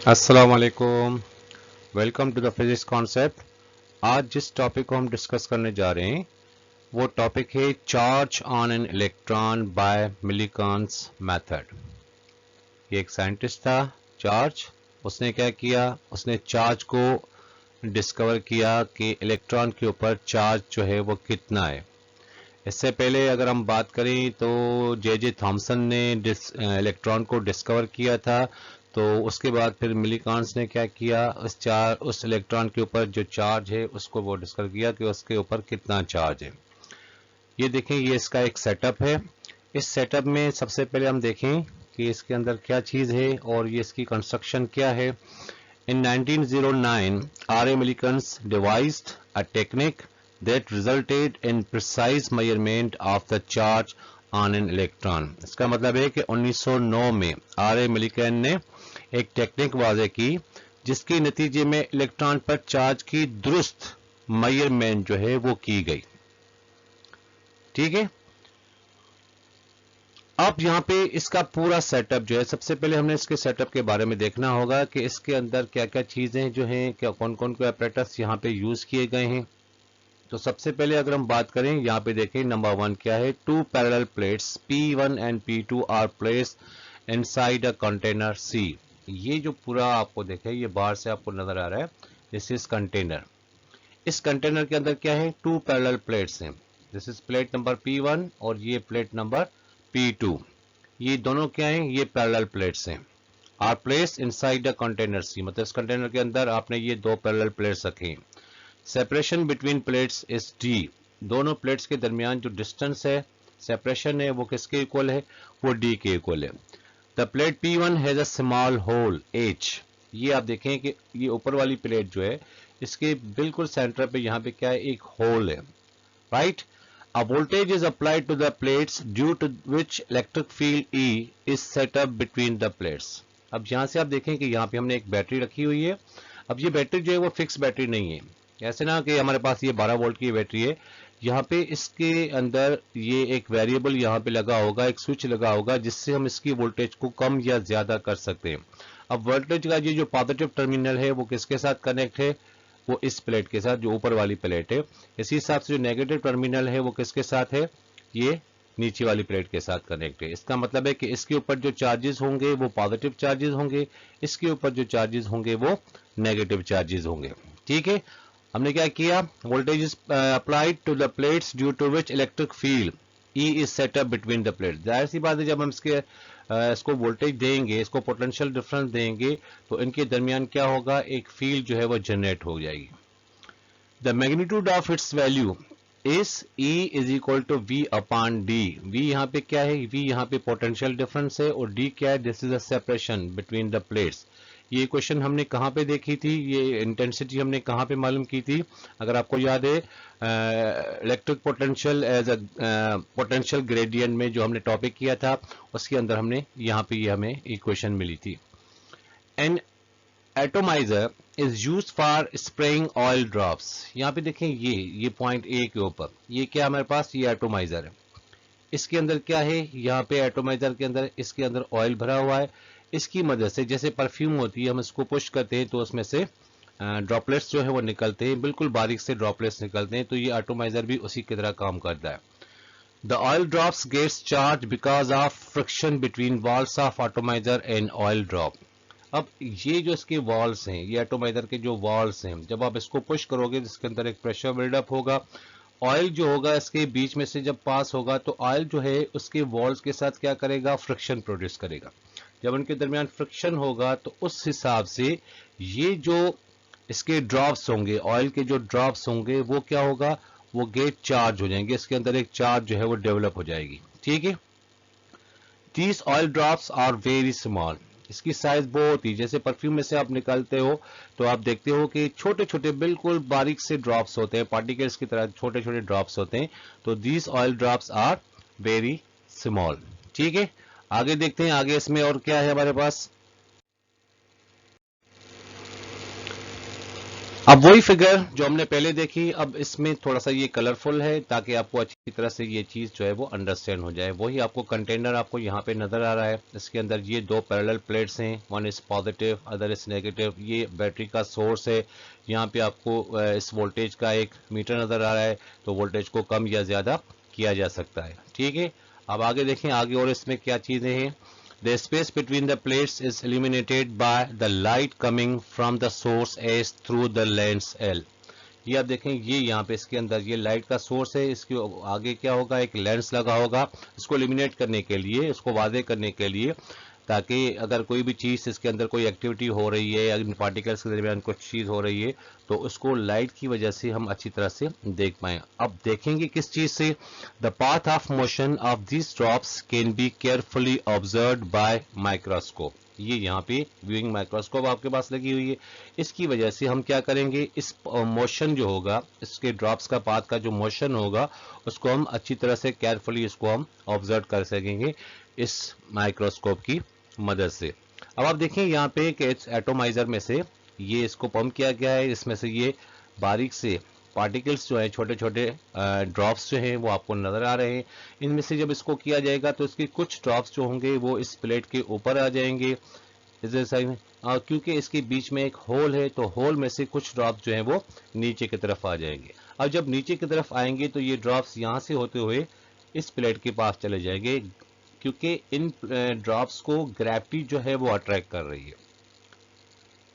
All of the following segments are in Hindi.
अस्सलाम वालेकुम। Welcome to the physics concept. आज जिस टॉपिक को हम डिस्कस करने जा रहे हैं वो टॉपिक है charge on an electron by Millikan's method. ये एक साइंटिस्ट था चार्ज। उसने क्या किया, उसने चार्ज को डिस्कवर किया कि इलेक्ट्रॉन के ऊपर चार्ज जो है वो कितना है। इससे पहले अगर हम बात करें तो जे थॉमसन ने इलेक्ट्रॉन को डिस्कवर किया था। तो उसके बाद फिर मिलीकान्स ने क्या किया, उस इलेक्ट्रॉन के ऊपर जो चार्ज है उसको वो डिस्कवर किया कि उसके ऊपर कितना चार्ज है। ये देखें, ये इसका एक सेटअप है। इस सेटअप में सबसे पहले हम देखें कि इसके अंदर क्या चीज़ है और ये इसकी कंस्ट्रक्शन क्या है। In 1909, R. A. Millikan's devised a technique that resulted in precise measurement of the charge on an electron. इसका मतलब है कि 1909 में आर ए मिलिकन ने एक टेक्निक वाज़े की जिसके नतीजे में इलेक्ट्रॉन पर चार्ज की दुरुस्त मेजरमेंट जो है वो की गई। ठीक है, अब यहाँ पे इसका पूरा सेटअप जो है, सबसे पहले हमने इसके सेटअप के बारे में देखना होगा कि इसके अंदर क्या क्या चीजें जो हैं, क्या कौन कौन के apparatus यहाँ पे यूज किए गए हैं। तो सबसे पहले अगर हम बात करें, यहाँ पे देखें नंबर 1 क्या है, two parallel plates P1 and P2 are placed inside a container C। ये जो पूरा आपको देखें, ये बाहर से आपको नजर आ रहा है, दिस इज कंटेनर। इस कंटेनर के अंदर क्या है, टू पैरेलल प्लेट्स हैं। This is plate number P1 और ये प्लेट नंबर P2। ये दोनों क्या हैं, ये पैरेलल प्लेट्स हैं। Are place inside the container C, मतलब इस कंटेनर के अंदर आपने ये दो पैरेलल प्लेट्स रखे हैं। Separation between plates is D. दोनों प्लेट्स के दरमियान जो डिस्टेंस है, सेपरेशन है, वो किसके इक्वल है, वो डी के इक्वल है। The plate P1 has a small hole H। ये आप देखें कि ये ऊपर वाली प्लेट जो है, इसके बिल्कुल सेंटर पे यहाँ पे क्या है, एक होल है, right. A voltage is applied to the plates due to which electric field E is set up between the plates. अब यहाँ से आप देखें कि यहाँ पे हमने एक बैटरी रखी हुई है। अब ये बैटरी जो है वो फिक्स बैटरी नहीं है, ऐसे ना कि हमारे पास ये 12 वोल्ट की बैटरी है। यहाँ पे इसके अंदर ये एक वेरिएबल यहाँ पे लगा होगा, एक स्विच लगा होगा जिससे हम इसकी वोल्टेज को कम या ज्यादा कर सकते हैं। अब वोल्टेज का ये जो पॉजिटिव टर्मिनल है वो किसके साथ कनेक्ट है, वो इस प्लेट के साथ, जो ऊपर वाली प्लेट है। इसी हिसाब से जो नेगेटिव टर्मिनल है वो किसके साथ है, ये नीचे वाली प्लेट के साथ कनेक्ट है। इसका मतलब है कि इसके ऊपर जो चार्जेस होंगे वो पॉजिटिव चार्जेस होंगे, इसके ऊपर जो चार्जेस होंगे वो नेगेटिव चार्जेस होंगे। ठीक है, हमने क्या किया, voltage is applied to the plates due to which electric field E is set up between the plates. जाहिर सी बात है, जब हम इसको वोल्टेज देंगे, इसको पोटेंशियल डिफरेंस देंगे, तो इनके दरमियान क्या होगा, एक फील्ड जो है वो जनरेट हो जाएगी। The magnitude of its value is E is equal to V upon D। V यहाँ पे क्या है, V यहाँ पे पोटेंशियल डिफरेंस है और D क्या है, this is a separation between the plates. ये क्वेश्चन हमने कहाँ पे देखी थी, ये इंटेंसिटी हमने कहाँ पे मालूम की थी, अगर आपको याद है, electric potential as a potential gradient में जो हमने टॉपिक किया था, उसके अंदर हमने यहाँ पे ये हमें इक्वेशन मिली थी। An atomiser is use for spraying oil drops. यहाँ पे देखें, ये पॉइंट ए के ऊपर ये क्या हमारे पास, ये एटोमाइजर है। इसके अंदर क्या है, यहाँ पे एटोमाइजर के अंदर, इसके अंदर ऑयल भरा हुआ है। इसकी मदद से जैसे परफ्यूम होती है, हम इसको पुश करते हैं तो उसमें से ड्रॉपलेट्स जो है वो निकलते हैं, बिल्कुल बारीक से ड्रॉपलेट्स निकलते हैं। तो ये एटोमाइजर भी उसी की तरह काम करता है। The oil drops gets charge because of friction between walls of atomiser and oil drop. अब ये जो इसके वॉल्स हैं, ये एटोमाइजर के जो वॉल्स हैं, जब आप इसको पुश करोगे तो इसके अंदर एक प्रेशर बिल्डअप होगा। ऑयल जो होगा इसके बीच में से जब पास होगा तो ऑयल जो है उसके वॉल्स के साथ क्या करेगा, फ्रिक्शन प्रोड्यूस करेगा। जब उनके दरमियान फ्रिक्शन होगा तो उस हिसाब से ये जो इसके ड्रॉप्स होंगे, ऑयल के जो ड्रॉप्स होंगे, वो क्या होगा, वो गेट चार्ज हो जाएंगे, इसके अंदर एक चार्ज जो है वो डेवलप हो जाएगी। ठीक है, these oil drops are very small. इसकी साइज बहुत ही, जैसे परफ्यूम में से आप निकालते हो तो आप देखते हो कि छोटे छोटे बिल्कुल बारीक से ड्रॉप्स होते हैं, पार्टिकल्स की तरह छोटे छोटे ड्रॉप्स होते हैं। तो these oil drops are very small. ठीक है, आगे देखते हैं, आगे इसमें और क्या है हमारे पास। अब वही फिगर जो हमने पहले देखी, अब इसमें थोड़ा सा ये कलरफुल है ताकि आपको अच्छी तरह से ये चीज जो है वो अंडरस्टैंड हो जाए। वही आपको कंटेनर आपको यहाँ पे नजर आ रहा है, इसके अंदर ये दो पैरेलल प्लेट्स हैं, one is positive other is negative. ये बैटरी का सोर्स है, यहाँ पे आपको इस वोल्टेज का एक मीटर नजर आ रहा है, तो वोल्टेज को कम या ज्यादा किया जा सकता है। ठीक है, अब आगे देखें आगे और इसमें क्या चीजें हैं। The space between the plates is illuminated by the light coming from the source S through the lens L। ये आप देखें, ये यहाँ पे इसके अंदर ये लाइट का सोर्स है, इसके आगे क्या होगा, एक लेंस लगा होगा इसको इल्यूमिनेट करने के लिए, इसको वादे करने के लिए, ताकि अगर कोई भी चीज इसके अंदर कोई एक्टिविटी हो रही है या इन पार्टिकल्स के दरमियान कुछ चीज हो रही है तो उसको लाइट की वजह से हम अच्छी तरह से देख पाए। अब देखेंगे किस चीज से, the path of motion of this drops can be carefully observed bye microscope. ये यहाँ पे व्यूइंग माइक्रोस्कोप आपके पास लगी हुई है, इसकी वजह से हम क्या करेंगे, इस मोशन जो होगा, इसके ड्रॉप्स का पाथ का जो मोशन होगा उसको हम अच्छी तरह से केयरफुली इसको हम ऑब्जर्व कर सकेंगे इस माइक्रोस्कोप की मदद से। अब आप देखें यहाँ पे कि एटोमाइजर में से ये इसको पंप किया गया है, इसमें से ये बारीक से पार्टिकल्स जो है, छोटे छोटे ड्रॉप्स जो हैं वो आपको नजर आ रहे हैं। इनमें से जब इसको किया जाएगा तो इसके कुछ ड्रॉप्स जो होंगे वो इस प्लेट के ऊपर आ जाएंगे इस साइड में, क्योंकि इसके बीच में एक होल है, तो होल में से कुछ ड्रॉप्स जो हैं वो नीचे की तरफ आ जाएंगे। अब जब नीचे की तरफ आएंगे तो ये ड्रॉप्स यहाँ से होते हुए इस प्लेट के पास चले जाएंगे, क्योंकि इन ड्रॉप्स को ग्रेविटी जो है वो अट्रैक्ट कर रही है।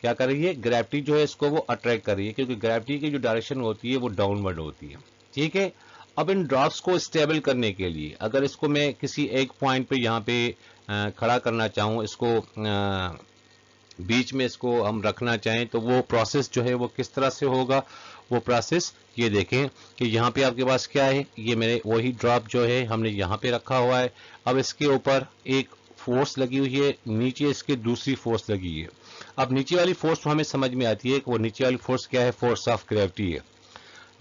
क्या कर रही है, ग्रेविटी जो है इसको वो अट्रैक्ट कर रही है, क्योंकि ग्रेविटी की जो डायरेक्शन होती है वो डाउनवर्ड होती है। ठीक है, अब इन ड्रॉप्स को स्टेबल करने के लिए अगर इसको मैं किसी एक पॉइंट पे यहाँ पे खड़ा करना चाहूँ, इसको बीच में इसको हम रखना चाहें, तो वो प्रोसेस जो है वो किस तरह से होगा, वो प्रोसेस ये देखें कि यहाँ पे आपके पास क्या है, ये मेरे वही ड्रॉप जो है हमने यहाँ पे रखा हुआ है। अब इसके ऊपर एक फोर्स लगी हुई है, नीचे इसके दूसरी फोर्स लगी है। अब नीचे वाली फोर्स हमें समझ में आती है कि वो नीचे वाली फोर्स क्या है, फोर्स ऑफ ग्रेविटी है।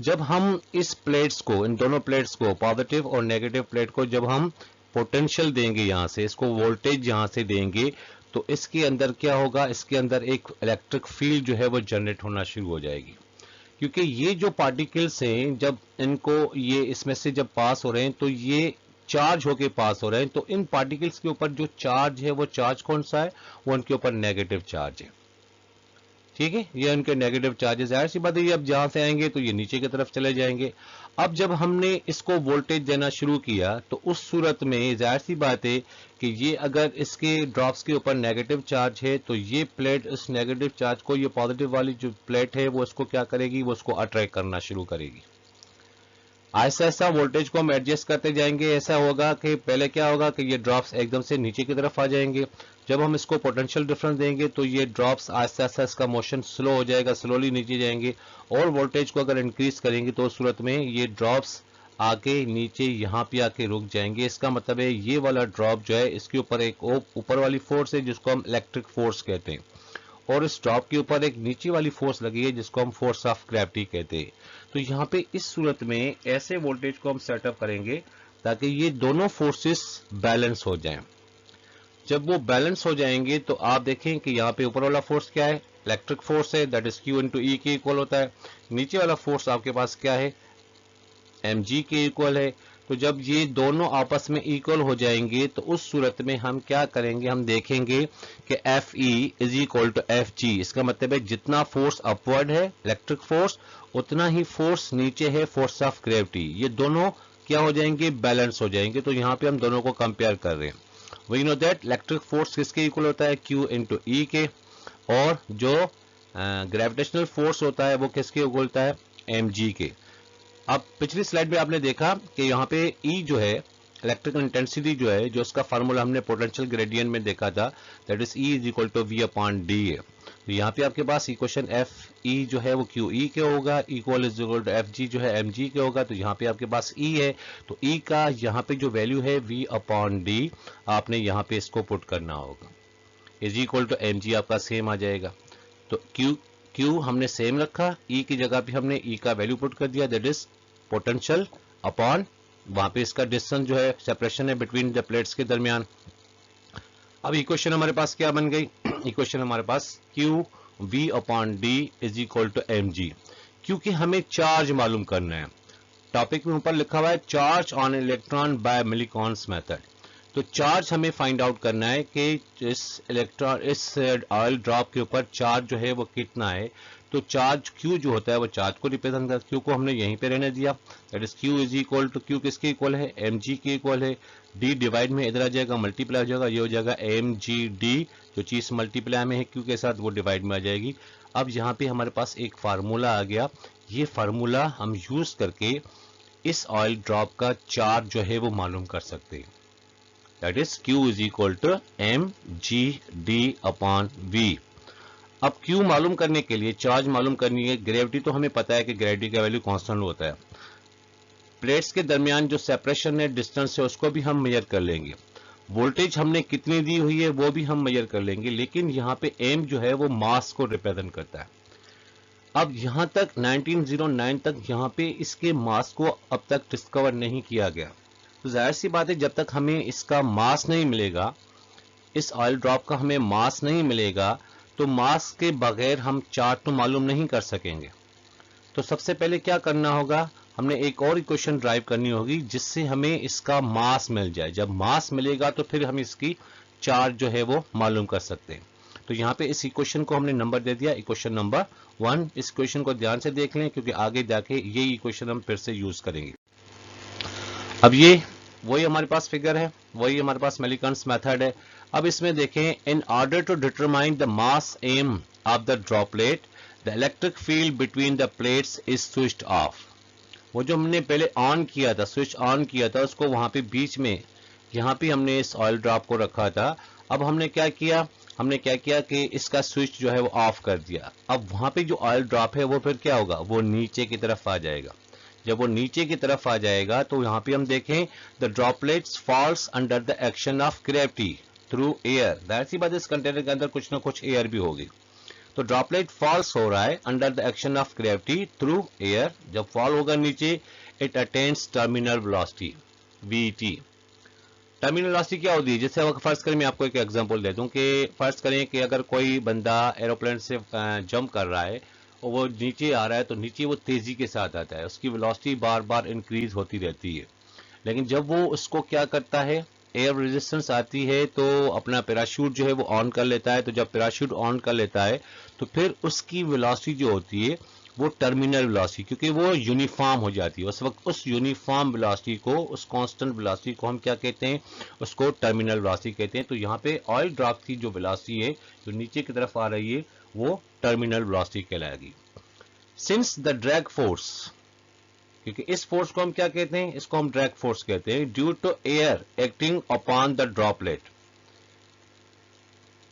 जब हम इस प्लेट्स को, इन दोनों प्लेट्स को, पॉजिटिव और नेगेटिव प्लेट को जब हम पोटेंशियल देंगे, यहाँ से इसको वोल्टेज यहाँ से देंगे, तो इसके अंदर क्या होगा, इसके अंदर एक इलेक्ट्रिक फील्ड जो है वो जनरेट होना शुरू हो जाएगी। क्योंकि ये जो पार्टिकल्स हैं जब इनको ये इसमें से जब पास हो रहे हैं तो ये चार्ज होके पास हो रहे हैं, तो इन पार्टिकल्स के ऊपर जो चार्ज है वो चार्ज कौन सा है, वो उनके ऊपर नेगेटिव चार्ज है। ठीक है, ये उनके नेगेटिव चार्जेस, जाहिर सी बात है ये अब जहां से आएंगे तो ये नीचे की तरफ चले जाएंगे। अब जब हमने इसको वोल्टेज देना शुरू किया तो उस सूरत में जाहिर सी बात है कि ये अगर इसके ड्रॉप्स के ऊपर नेगेटिव चार्ज है तो ये प्लेट इस नेगेटिव चार्ज को, ये पॉजिटिव वाली जो प्लेट है वो इसको क्या करेगी, वो इसको अट्रैक्ट करना शुरू करेगी। ऐसा ऐसा वोल्टेज को हम एडजस्ट करते जाएंगे। ऐसा होगा कि पहले क्या होगा कि ये ड्रॉप्स एकदम से नीचे की तरफ आ जाएंगे, जब हम इसको पोटेंशियल डिफरेंस देंगे तो ये ड्रॉप्स आहिस्ता आहिस्ता इसका मोशन स्लो हो जाएगा, स्लोली नीचे जाएंगे। और वोल्टेज को अगर इंक्रीज करेंगे तो उस सूरत में ये ड्रॉप्स आके नीचे यहाँ पे आके रुक जाएंगे। इसका मतलब है ये वाला ड्रॉप जो है इसके ऊपर एक ऊपर वाली फोर्स है जिसको हम इलेक्ट्रिक फोर्स कहते हैं, और इस ड्रॉप के ऊपर एक नीचे वाली फोर्स लगी है जिसको हम फोर्स ऑफ ग्रेविटी कहते हैं। तो यहाँ पे इस सूरत में ऐसे वोल्टेज को हम सेटअप करेंगे ताकि ये दोनों फोर्सेस बैलेंस हो जाएं। जब वो बैलेंस हो जाएंगे तो आप देखें कि यहाँ पे ऊपर वाला फोर्स क्या है, इलेक्ट्रिक फोर्स है, दैट इज Q इंटू ई के इक्वल होता है। नीचे वाला फोर्स आपके पास क्या है, mg के इक्वल है। तो जब ये दोनों आपस में इक्वल हो जाएंगे तो उस सूरत में हम क्या करेंगे, हम देखेंगे कि Fe is equal to Fg। इसका मतलब है जितना फोर्स अपवर्ड है इलेक्ट्रिक फोर्स, उतना ही फोर्स नीचे है फोर्स ऑफ ग्रेविटी। ये दोनों क्या हो जाएंगे, बैलेंस हो जाएंगे। तो यहाँ पे हम दोनों को कंपेयर कर रहे हैं। We know that electric force किसके इक्वल होता है, Q इंटू ई के, और जो ग्रेविटेशनल फोर्स होता है वो किसके इक्वल होता है, mg के। अब पिछली स्लाइड में आपने देखा कि यहाँ पे E जो है इलेक्ट्रिकल इंटेंसिटी जो है, जो उसका फार्मूला हमने पोटेंशियल ग्रेडियंट में देखा था, that is E is equal to V upon D है। तो यहाँ पे आपके पास इक्वेशन Fe जो है वो QE के होगा, equal is equal to Fg जो है mg के होगा। तो यहाँ पे आपके पास E है, तो E का यहाँ पे जो वैल्यू है V अपॉन D, आपने यहाँ पे इसको पुट करना होगा, इज इक्वल टू mg आपका सेम आ जाएगा। तो Q हमने सेम रखा, E की जगह पे हमने E का वैल्यू पुट कर दिया, दैट इज पोटेंशियल अपॉन वहां पे इसका डिस्टेंस जो है, सेपरेशन है बिटवीन द प्लेट्स के दरमियान। अब इक्वेशन हमारे पास क्या बन गई, इक्वेशन हमारे पास Q v upon d is equal to mg, क्योंकि हमें चार्ज मालूम करना है। टॉपिक में ऊपर लिखा हुआ है charge on electron by Millikan's method. तो चार्ज हमें फाइंड आउट करना है कि इस ऑयल ड्रॉप के ऊपर चार्ज जो है वो कितना है। तो चार्ज Q जो होता है वो चार्ज को रिप्रेजेंट करता है। Q को हमने यहीं पे रहने दिया, that is Q is equal to, Q किसके इक्वल है, mg के इक्वल है। d डिवाइड में इधर आ जाएगा, मल्टीप्लाई हो जाएगा, ये हो जाएगा mgd, जो चीज मल्टीप्लाई में है Q के साथ वो डिवाइड में आ जाएगी। अब यहाँ पे हमारे पास एक फार्मूला आ गया, ये फार्मूला हम यूज करके इस ऑयल ड्रॉप का चार्ज जो है वो मालूम कर सकते हैं। That is Q is equal to mgd upon v। अब Q मालूम करने के लिए, चार्ज मालूम करनी है, ग्रेविटी तो हमें पता है कि ग्रेविटी का वैल्यू कांस्टेंट होता है। प्लेट्स के दरमियान जो सेपरेशन है, डिस्टेंस है, उसको भी हम मेजर कर लेंगे। वोल्टेज हमने कितनी दी हुई है वो भी हम मेजर कर लेंगे। लेकिन यहाँ पे m जो है वो मास को रिप्रेजेंट करता है। अब यहाँ तक 1909 तक यहाँ पे इसके मास को अब तक डिस्कवर नहीं किया गया। तो जाहिर सी बात है, जब तक हमें इसका मास नहीं मिलेगा, इस ऑयल ड्रॉप का हमें मास नहीं मिलेगा, तो मास के बगैर हम चार्ज तो मालूम नहीं कर सकेंगे। तो सबसे पहले क्या करना होगा, हमने एक और इक्वेशन ड्राइव करनी होगी जिससे हमें इसका मास मिल जाए। जब मास मिलेगा तो फिर हम इसकी चार्ज जो है वो मालूम कर सकते हैं। तो यहाँ पे इस इक्वेशन को हमने नंबर दे दिया, इक्वेशन नंबर 1। इस इक्वेशन को ध्यान से देख लें क्योंकि आगे जाके ये इक्वेशन हम फिर से यूज करेंगे। अब ये वही हमारे पास फिगर है, वही हमारे पास मिलीकॉन्स मेथड है। अब इसमें देखें, in order to determine the mass M of the droplet the electric field between the plates is switched off. वो जो हमने पहले ऑन किया था, स्विच ऑन किया था, उसको वहां पे बीच में यहाँ पे हमने इस ऑयल ड्रॉप को रखा था। अब हमने क्या किया कि इसका स्विच जो है वो ऑफ कर दिया। अब वहां पे जो ऑयल ड्रॉप है वो फिर क्या होगा, वो नीचे की तरफ आ जाएगा। जब वो नीचे की तरफ आ जाएगा तो यहाँ पे हम देखें, the droplets falls under the action of gravity through air. That see बात, इस कंटेनर के अंदर कुछ ना कुछ एयर भी होगी। तो ड्रॉपलेट फॉल्स हो रहा है under the action of gravity through air. जब फॉल होगा नीचे, it attains terminal velocity vt। Terminal velocity क्या होती है, जैसे अगर फर्ज करें, मैं आपको एक एग्जांपल दे दूं कि फर्ज करें कि अगर कोई बंदा एरोप्लेन से जंप कर रहा है और वो नीचे आ रहा है, तो नीचे वो तेजी के साथ आता है, उसकी वेलोसिटी बार बार इंक्रीज होती रहती है। लेकिन जब वो उसको क्या करता है, एयर रेजिस्टेंस आती है तो अपना पैराशूट जो है वो ऑन कर लेता है। तो जब पैराशूट ऑन कर लेता है तो फिर उसकी वेलोसिटी जो होती है वो टर्मिनल वेलोसिटी, क्योंकि वो यूनिफॉर्म हो जाती है उस वक्त, उस यूनिफॉर्म वेलोसिटी को, उस कांस्टेंट वेलोसिटी को हम क्या कहते हैं, उसको टर्मिनल वेलोसिटी कहते हैं। तो यहाँ पे ऑयल ड्रॉप की जो वेलोसिटी है जो नीचे की तरफ आ रही है वो टर्मिनल वेलोसिटी कहलाएगी। सिंस द ड्रैग फोर्स, क्योंकि इस फोर्स को हम क्या कहते हैं, इसको हम ड्रैग फोर्स कहते हैं, due to air acting upon the droplet.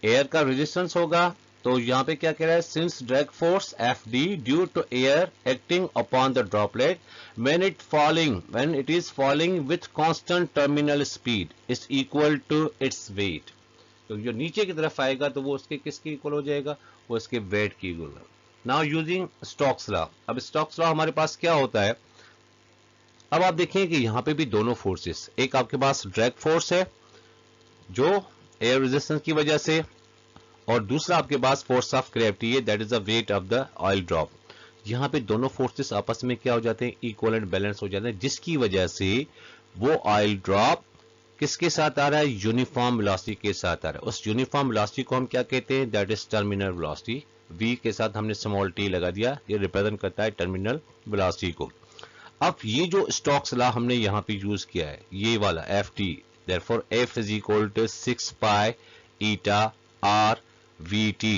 Air का रेजिस्टेंस होगा, तो यहां पे क्या कह रहा है, since drag force Fd due to air acting upon the droplet when it is falling with constant terminal speed is equal to its weight. तो जो नीचे की तरफ आएगा तो वो उसके किसके इक्वल हो जाएगा, वो इसके वेट की equal. Now using Stokes law. अब स्टोक्स लॉ हमारे पास क्या होता है, अब आप देखें कि यहां पे भी दोनों फोर्सेस, एक आपके पास ड्रैग फोर्स है जो एयर रेजिस्टेंस की वजह से, और दूसरा आपके पास फोर्स ऑफ ग्रेविटी है, that is the weight of the oil drop. यहां पे दोनों फोर्सेस आपस में क्या हो जाते हैं, इक्वल एंड बैलेंस हो जाते हैं, जिसकी वजह से वो ऑयल ड्रॉप किसके साथ आ रहा है, यूनिफॉर्म वेलोसिटी के साथ आ रहा है। उस यूनिफॉर्म वेलोसिटी को हम क्या कहते हैं, that is terminal velocity. v के साथ हमने स्मॉल t लगा दिया, ये रिप्रेजेंट करता है टर्मिनल वेलोसिटी को। अब ये जो स्टोक्स लॉ हमने यहां पे यूज किया है, ये वाला Ft, therefore F is equal to 6 pi eta r vt,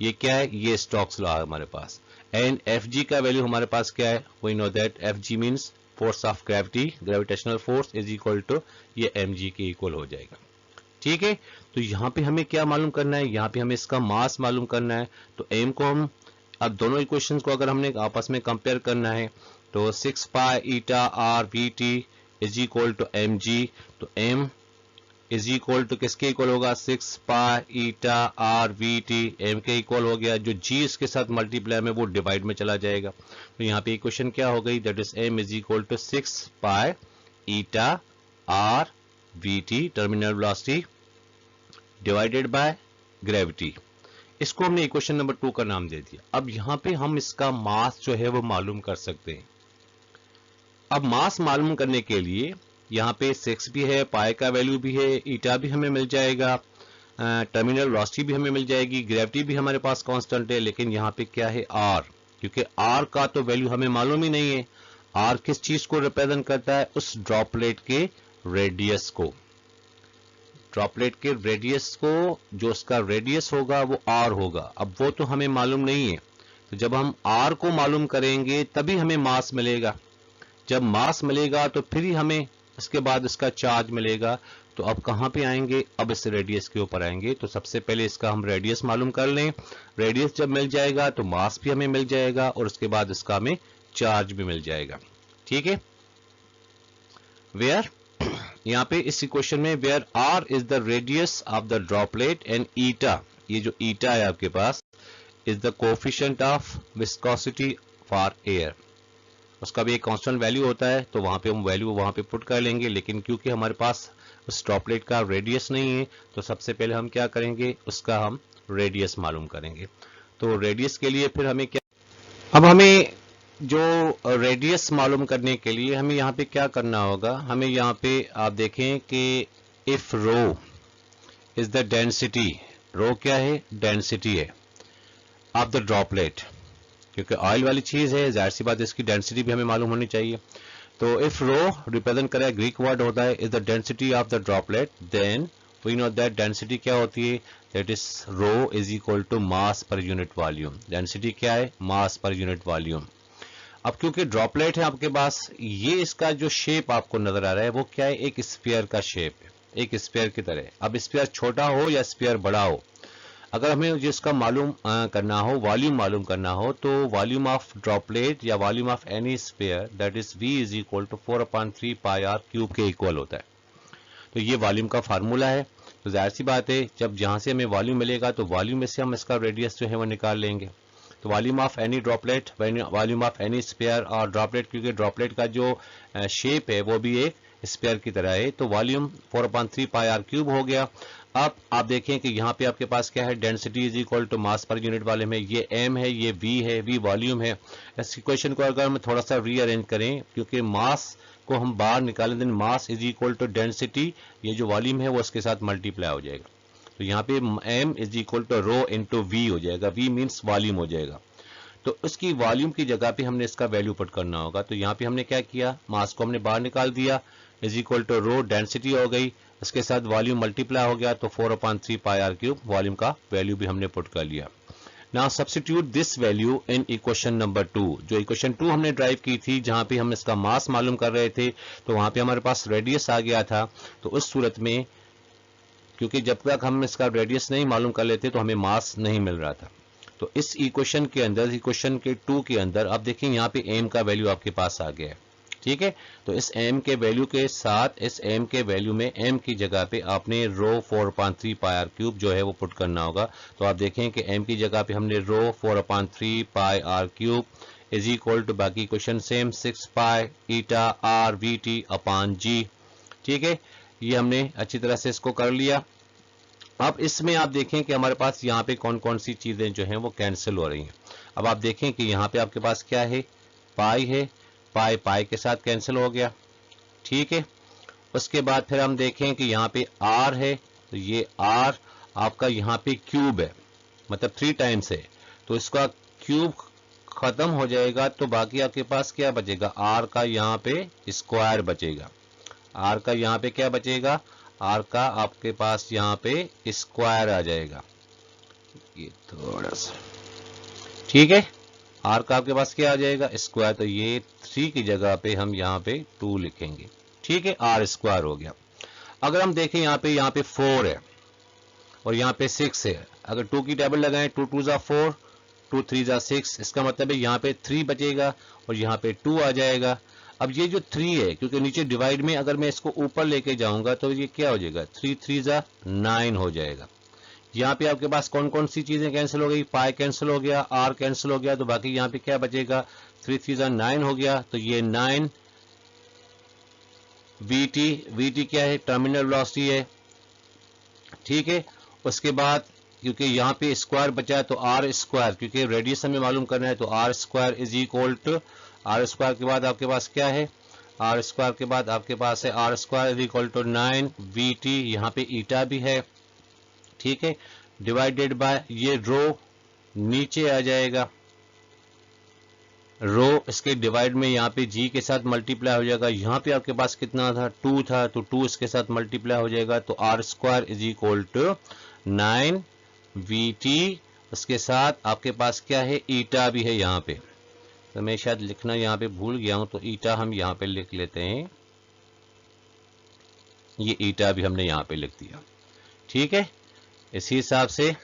ये क्या है, ये स्टोक्स लॉ है हमारे पास। एंड Fg का वैल्यू हमारे पास क्या है, we know that Fg means force of gravity, gravitational force is equal to ये mg के इक्वल हो जाएगा। ठीक है, तो यहाँ पे हमें क्या मालूम करना है, यहाँ पे हमें इसका मास मालूम करना है। तो m को हम, अब दोनों इक्वेशंस को अगर हमने आपस में कंपेयर करना है तो 6 pi eta r vt is equal to mg। तो m इज इक्वल टू किसके इक्वल होगा, 6 pi eta r vt, m के इक्वल हो गया, जो g इसके साथ मल्टीप्लाई में वो डिवाइड में चला जाएगा। तो यहाँ पे इक्वेशन क्या हो गई, that is m is equal to 6 pi eta r vt terminal velocity divided by gravity. इसको हमने इक्वेशन नंबर 2 का नाम दे दिया। अब यहाँ पे हम इसका मास जो है वो मालूम कर सकते हैं। अब मास मालूम करने के लिए यहाँ पे 6 भी है, पाई का वैल्यू भी है, ईटा भी हमें मिल जाएगा, टर्मिनल वेलोसिटी भी हमें मिल जाएगी, ग्रेविटी भी हमारे पास कांस्टेंट है, लेकिन यहाँ पे क्या है आर, क्योंकि आर का तो वैल्यू हमें मालूम ही नहीं है। आर किस चीज को रिप्रेजेंट करता है? उस ड्रॉपलेट के रेडियस को, ड्रॉपलेट के रेडियस को, जो उसका रेडियस होगा वो आर होगा। अब वो तो हमें मालूम नहीं है, तो जब हम आर को मालूम करेंगे तभी हमें मास मिलेगा। जब मास मिलेगा तो फिर ही हमें इसके बाद इसका चार्ज मिलेगा। तो अब कहां पे आएंगे? अब इस रेडियस के ऊपर आएंगे। तो सबसे पहले इसका हम रेडियस मालूम कर लें। रेडियस जब मिल जाएगा तो मास भी हमें मिल जाएगा और उसके बाद इसका हमें चार्ज भी मिल जाएगा। ठीक है, वेयर यहाँ पे इस इक्वेशन में where R is the radius of the droplet and eta, ये जो ईटा है आपके पास, is the coefficient of viscosity for air. उसका भी एक कांस्टेंट वैल्यू होता है, तो वहां पे हम वैल्यू वहां पे पुट कर लेंगे। लेकिन क्योंकि हमारे पास उस ड्रॉपलेट का रेडियस नहीं है, तो सबसे पहले हम क्या करेंगे? उसका हम रेडियस मालूम करेंगे। तो रेडियस के लिए फिर हमें क्या, अब हमें जो रेडियस मालूम करने के लिए हमें यहाँ पे क्या करना होगा? हमें यहाँ पे आप देखें कि if rho is the density, rho क्या है? डेंसिटी है ऑफ द ड्रॉपलेट, क्योंकि ऑयल वाली चीज है, जाहिर सी बात है इसकी डेंसिटी भी हमें मालूम होनी चाहिए। तो इफ रो रिप्रेजेंट करे, ग्रीक वर्ड होता है is the density of the droplet, then we know that density क्या होती है? That is rho is equal to mass per unit volume. Density क्या है? मास पर यूनिट वॉल्यूम। अब क्योंकि ड्रॉपलेट है आपके पास, ये इसका जो शेप आपको नजर आ रहा है वो क्या है? एक स्फीयर का शेप है, एक स्फीयर की तरह। अब स्फीयर छोटा हो या स्फीयर बड़ा हो, अगर हमें जिसका मालूम करना हो, वॉल्यूम मालूम करना हो, तो वॉल्यूम ऑफ ड्रॉपलेट या volume of any sphere that is V is equal to 4/3 pi are cube के इक्वल होता है। तो ये वॉल्यूम का फार्मूला है। तो जाहिर सी बात है जब जहां से हमें वॉल्यूम मिलेगा तो वॉल्यूम में से हम इसका रेडियस जो है वो निकाल लेंगे। तो volume of any droplet, volume of any sphere और ड्रॉपलेट, क्योंकि ड्रॉपलेट का जो शेप है वो भी एक स्फीयर की तरह है, तो वॉल्यूम 4/3 पाई आर क्यूब हो गया। अब आप देखें कि यहाँ पे आपके पास क्या है? Density is equal to mass per unit वाले में ये m है, ये v है, v वॉल्यूम है। इस इक्वेशन को अगर हम थोड़ा सा रीअरेंज करें, क्योंकि मास को हम बाहर निकालें, then mass is equal to density, ये जो वॉल्यूम है वो उसके साथ मल्टीप्लाई हो जाएगा। तो यहाँ पे m is equal to rho into v हो जाएगा, v मीन्स वॉल्यूम हो जाएगा। तो उसकी वॉल्यूम की जगह पे हमने इसका वैल्यू पुट करना होगा। तो यहाँ पे हमने क्या किया? मास को हमने बाहर निकाल दिया, is equal to rho density हो गई, इसके साथ वॉल्यूम मल्टीप्लाई हो गया, तो 4/3 पाई आर क्यूब वॉल्यूम का वैल्यू भी हमने पुट कर लिया। Now substitute this value in equation number 2। जो इक्वेशन 2 हमने ड्राइव की थी, जहां पे हम इसका मास मालूम कर रहे थे, तो वहां पे हमारे पास रेडियस आ गया था। तो उस सूरत में, क्योंकि जब तक हम इसका रेडियस नहीं मालूम कर लेते तो हमें मास नहीं मिल रहा था, तो इस इक्वेशन के अंदर, इक्वेशन के 2 के अंदर आप देखें यहाँ पे m का वैल्यू आपके पास आ गया है। ठीक है, तो इस m के वैल्यू के साथ, इस m के वैल्यू में m की जगह पे आपने रो 4/3 पाई आर क्यूब जो है वो पुट करना होगा। तो आप देखें कि m की जगह पे हमने rho 4/3 pi are cube is equal to, बाकी question same, 6 pi eta R V T upon G. ठीक है, ये हमने अच्छी तरह से इसको कर लिया। अब इसमें आप देखें कि हमारे पास यहाँ पे कौन कौन सी चीजें जो हैं वो कैंसिल हो रही हैं। अब आप देखें कि यहाँ पे आपके पास क्या है? पाई है, पाई पाई के साथ कैंसिल हो गया। ठीक है, उसके बाद फिर हम देखें कि यहाँ पे आर है, तो ये आर आपका यहाँ पे क्यूब है, मतलब 3 टाइम्स है, तो इसका क्यूब खत्म हो जाएगा, तो बाकी आपके पास क्या बचेगा? आर का यहाँ पे स्क्वायर बचेगा। आर का यहाँ पे क्या बचेगा? आर का आपके पास यहाँ पे स्क्वायर आ जाएगा। ये थोड़ा सा, ठीक है, आर का आपके पास क्या आ जाएगा? स्क्वायर। तो ये 3 की जगह पे हम यहाँ पे 2 लिखेंगे। ठीक है, आर स्क्वायर हो गया। अगर हम देखें यहाँ पे 4 है और यहाँ पे 6 है, अगर 2 की टेबल लगाएं, 2 2 जा 4, 2 3 जा 6, इसका मतलब है यहाँ पे 3 बचेगा और यहाँ पे 2 आ जाएगा। अब ये जो 3 है, क्योंकि नीचे डिवाइड में अगर मैं इसको ऊपर लेके जाऊंगा तो ये क्या हो जाएगा? 3 3 जा 9 हो जाएगा। यहाँ पे आपके पास कौन कौन सी चीजें कैंसिल हो गई? पाई कैंसिल हो गया, आर कैंसिल हो गया, तो बाकी यहाँ पे क्या बचेगा? 3 3 जा 9 हो गया, तो ये 9 वी टी क्या है? टर्मिनल वेलोसिटी है। ठीक है, उसके बाद क्योंकि यहाँ पे स्क्वायर बचा है तो आर स्क्वायर, क्योंकि रेडियस हमें मालूम करना है, तो are square is equal to, r square के बाद आपके पास क्या है, आर स्क्वायर के बाद आपके पास है r square is equal to 9vt, यहाँ पे ईटा भी है, ठीक है, डिवाइडेड बाय ये रो नीचे आ जाएगा, रो इसके डिवाइड में यहाँ पे जी के साथ मल्टीप्लाई हो जाएगा, यहाँ पे आपके पास कितना था 2 था, तो 2 इसके साथ मल्टीप्लाई हो जाएगा, तो are square is equal to 9vt, उसके साथ आपके पास क्या है, ईटा भी है यहाँ पे, तो मैं शायद लिखना यहाँ पे भूल गया हूं, तो ईटा हम यहाँ पे लिख लेते हैं, ये ईटा भी हमने यहाँ पे लिख दिया, ठीक है। इसी हिसाब से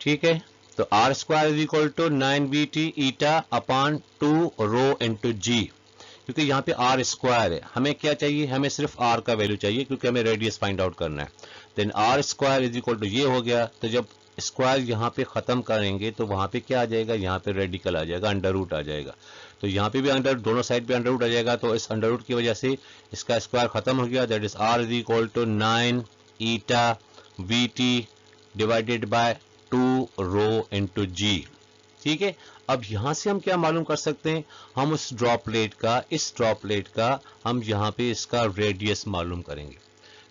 ठीक है, तो are square is equal to 9vt eta upon 2 rho into G, क्योंकि यहाँ पे आर स्क्वायर है, हमें क्या चाहिए, हमें सिर्फ आर का वैल्यू चाहिए, क्योंकि हमें रेडियस फाइंड आउट करना है। Then r square is equal to ये हो गया, तो जब स्क्वायर यहाँ पे खत्म करेंगे तो वहां पे क्या आ जाएगा, यहाँ पे रेडिकल आ जाएगा, अंडर रूट आ जाएगा, तो यहाँ पे भी अंडर, दोनों साइड पे अंडर रूट आ जाएगा, तो इस अंडर रूट की वजह से इसका स्क्वायर खत्म हो गया, that is R is equal to 9 eta vt divided by 2 rho into G, ठीक है। अब यहां से हम क्या मालूम कर सकते हैं, हम उस ड्रॉपलेट का, इस ड्रॉपलेट का हम यहाँ पे इसका रेडियस मालूम करेंगे,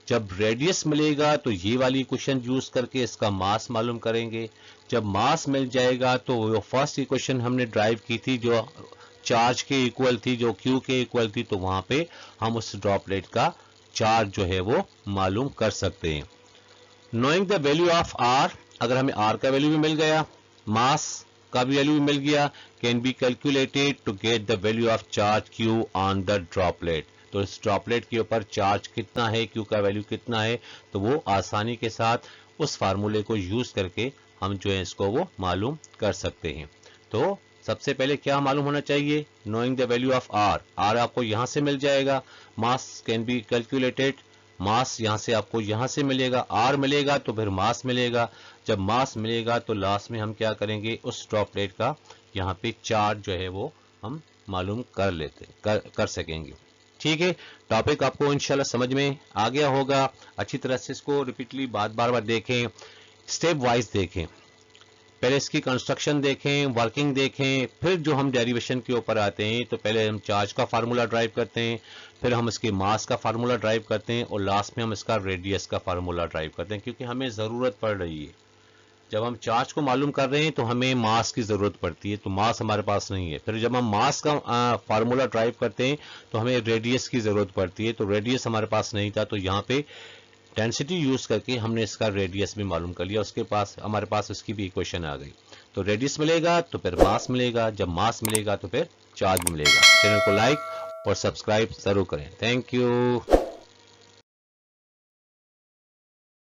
जब रेडियस मिलेगा तो ये वाली इक्वेशन यूज करके इसका मास मालूम करेंगे, जब मास मिल जाएगा तो वो फर्स्ट इक्वेशन हमने ड्राइव की थी जो चार्ज के इक्वल थी, जो क्यू के इक्वल थी, तो वहां पे हम उस ड्रॉपलेट का चार्ज जो है वो मालूम कर सकते हैं। Knowing the value of r, अगर हमें आर का वैल्यू भी मिल गया, मास का भी वैल्यू भी मिल गया, can be calculated to get the value of charge q on the droplet, तो इस ड्रॉपलेट के ऊपर चार्ज कितना है, क्यू का वैल्यू कितना है, तो वो आसानी के साथ उस फार्मूले को यूज करके हम जो है इसको वो मालूम कर सकते हैं। तो सबसे पहले क्या मालूम होना चाहिए, knowing the value of r, r आपको यहां से मिल जाएगा, mass can be calculated, mass यहां से आपको यहां से मिलेगा, आर मिलेगा तो फिर मास मिलेगा, जब मास मिलेगा तो लास्ट में हम क्या करेंगे, उस ड्रॉपलेट का यहाँ पे चार्ज जो है वो हम मालूम कर सकेंगे, ठीक है। टॉपिक आपको इंशाल्लाह समझ में आ गया होगा, अच्छी तरह से इसको रिपीटली बार बार देखें, स्टेप वाइज देखें, पहले इसकी कंस्ट्रक्शन देखें, वर्किंग देखें, फिर जो हम डेरिवेशन के ऊपर आते हैं तो पहले हम चार्ज का फार्मूला ड्राइव करते हैं, फिर हम इसके मास का फार्मूला ड्राइव करते हैं, और लास्ट में हम इसका रेडियस का फार्मूला ड्राइव करते हैं, क्योंकि हमें ज़रूरत पड़ रही है, जब हम चार्ज को मालूम कर रहे हैं तो हमें मास की ज़रूरत पड़ती है, तो मास हमारे पास नहीं है, फिर जब हम मास का फार्मूला ड्राइव करते हैं तो हमें रेडियस की ज़रूरत पड़ती है, तो रेडियस हमारे पास नहीं था, तो यहाँ पे डेंसिटी यूज करके हमने इसका रेडियस भी मालूम कर लिया, उसके पास हमारे पास उसकी भी इक्वेशन आ गई, तो रेडियस मिलेगा तो फिर मास मिलेगा, जब मास मिलेगा तो फिर चार्ज मिलेगा। चैनल को लाइक और सब्सक्राइब जरूर करें, थैंक यू।